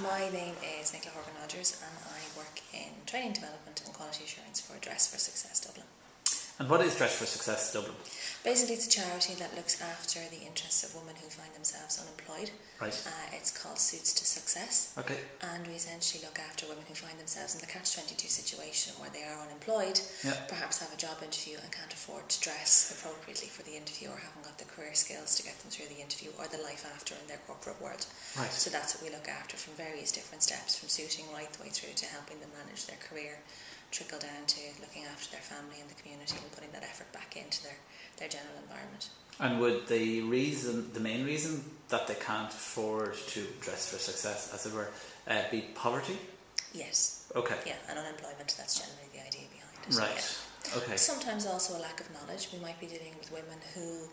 My name is Nicola Horgan-Rogers and I work in training development and quality assurance for Dress for Success Dublin. And what is Dress for Success Dublin? Basically, it's a charity that looks after the interests of women who find themselves unemployed. Right. It's called Suits to Success. Okay. And we essentially look after women who find themselves in the catch-22 situation where they are unemployed, perhaps have a job interview and can't afford to dress appropriately for the interview, or haven't got the career skills to get them through the interview, or the life after in their corporate world. Right. So that's what we look after, from various different steps, from suiting right the way through to helping them manage their career, trickle down to looking after their family and the community and putting that effort back into their general environment. And would the main reason that they can't afford to dress for success, as it were, be poverty? Yes. Okay. Yeah, and unemployment, that's generally the idea behind it. Right. Yeah. Okay. Sometimes also a lack of knowledge. We might be dealing with women who,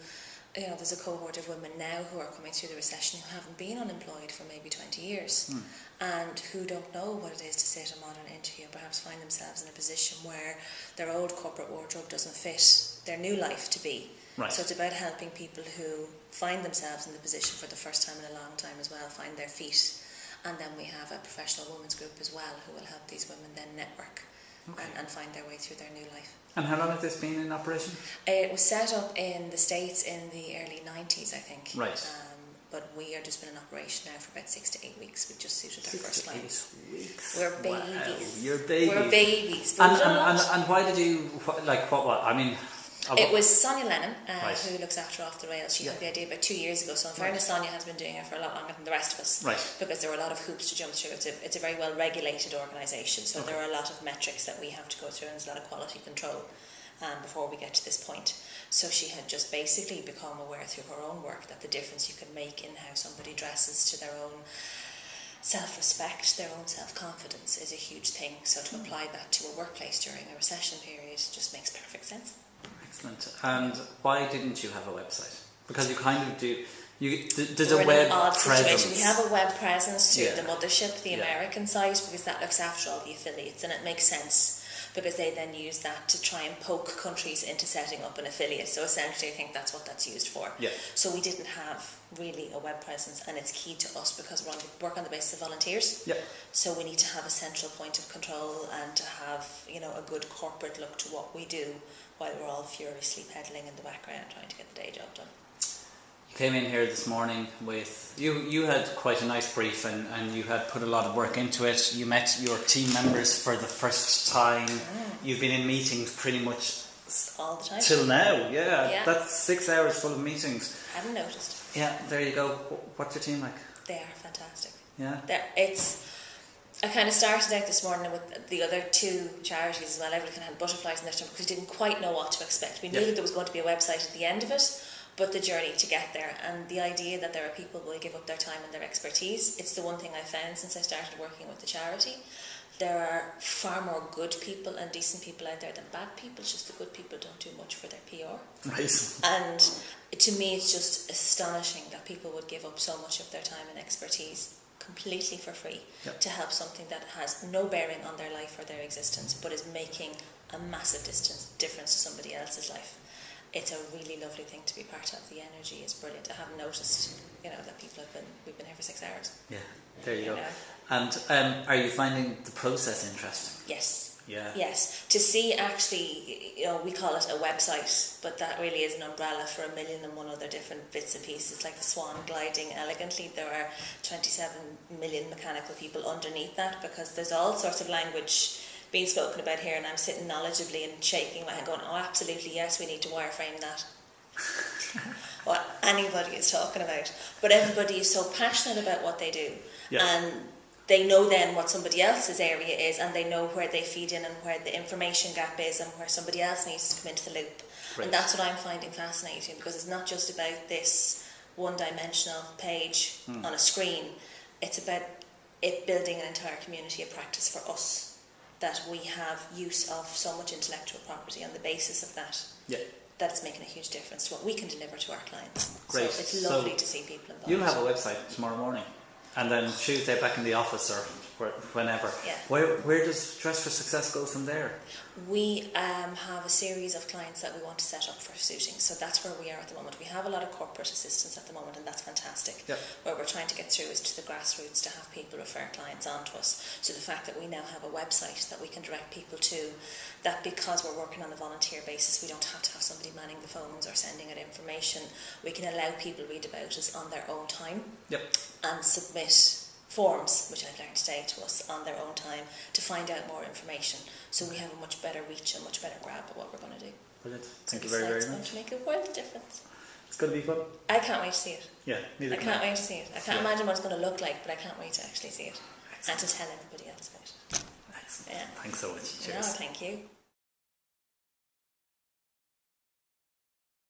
there's a cohort of women now who are coming through the recession who haven't been unemployed for maybe 20 years and who don't know what it is to sit a modern interview and perhaps find themselves in a position where their old corporate wardrobe doesn't fit their new life to be. Right. So it's about helping people who find themselves in the position for the first time in a long time as well, find their feet. And then we have a professional women's group as well who will help these women then network and find their way through their new life. And how long has this been in operation? It was set up in the States in the early 90s, I think. Right. But we are just been in operation now for about 6 to 8 weeks. We've just suited our first 6 to 8 clients. weeks. We're Wow, babies. you're babies. We're babies. And why did you, what? I mean... It was Sonia Lennon Right. who looks after Off the Rails. She had the idea about 2 years ago. So in fairness, Sonia has been doing it for a lot longer than the rest of us. Right. Because there were a lot of hoops to jump through. It's a very well regulated organisation. So there are a lot of metrics that we have to go through, and there's a lot of quality control before we get to this point. So she had just basically become aware through her own work that the difference you can make in how somebody dresses to their own self-respect, their own self-confidence is a huge thing. So to apply that to a workplace during a recession period just makes perfect sense. Excellent. And why didn't you have a website? Because you kind of do. There's We're a web in an odd presence. situation. We have a web presence through Yeah. the mothership, the Yeah. American site, because that looks after all the affiliates, and it makes sense because they then use that to try and poke countries into setting up an affiliate. So essentially, I think that's what that's used for. Yeah. So we didn't have really a web presence, and it's key to us because we work on the basis of volunteers. Yeah. So we need to have a central point of control and to have a good corporate look to what we do, while we're all furiously peddling in the background trying to get the day job done. You came in here this morning with you had quite a nice brief and you had put a lot of work into it. You met your team members for the first time. You've been in meetings pretty much all the time till now. Yeah. That's 6 hours full of meetings. I hadn't noticed. Yeah, there you go. What's your team like? They are fantastic. Yeah. I kind of started out this morning with the other two charities as well. Everyone had butterflies in their stomach because we didn't quite know what to expect. We knew that there was going to be a website at the end of it, but the journey to get there and the idea that there are people who will give up their time and their expertise, it's the one thing I found since I started working with the charity. There are far more good people and decent people out there than bad people. It's just the good people don't do much for their PR. Right. And to me, it's just astonishing that people would give up so much of their time and expertise completely for free to help something that has no bearing on their life or their existence, but is making a massive difference to somebody else's life. It's a really lovely thing to be part of. The energy is brilliant. I haven't noticed, that we've been here for 6 hours. Yeah, there you go. And are you finding the process interesting? Yes. Yeah. Yes. To see actually, we call it a website, but that really is an umbrella for 1,000,001 other different bits and pieces. It's like the swan gliding elegantly. There are 27 million mechanical people underneath that because there's all sorts of language being spoken about here, and I'm sitting knowledgeably and shaking my head going, oh, absolutely, yes, we need to wireframe that. What anybody is talking about. But everybody is so passionate about what they do. Yeah. And they know then what somebody else's area is, and they know where they feed in and where the information gap is and where somebody else needs to come into the loop. Right. And that's what I'm finding fascinating, because it's not just about this one-dimensional page on a screen. It's about it building an entire community of practice for us, that we have use of so much intellectual property on the basis of that. Yeah. That's making a huge difference to what we can deliver to our clients. Great. So it's lovely to see people involved. You'll have a website tomorrow morning, and then Tuesday back in the office, or whenever. Yeah. Where does Dress for Success go from there? We have a series of clients that we want to set up for suiting, so that's where we are at the moment. We have a lot of corporate assistance at the moment, and that's fantastic. Yep. Where we're trying to get through is to the grassroots, to have people refer clients on to us. So the fact that we now have a website that we can direct people to, that because we're working on a volunteer basis, we don't have to have somebody manning the phones or sending out information. We can allow people to read about us on their own time. Yep. And submit forms, which I've learned today, to us on their own time to find out more information. So we have a much better reach and much better grab of what we're going to do. Brilliant. So Thank you very, very It's much. going to make a world of difference. It's going to be fun. I can't wait to see it. Yeah, neither I can can't wait to see it. I can't Yeah. imagine what it's going to look like, but I can't wait to actually see it. Excellent. And to tell everybody else about it. Excellent. Yeah. Thanks so much. No, Cheers. thank you.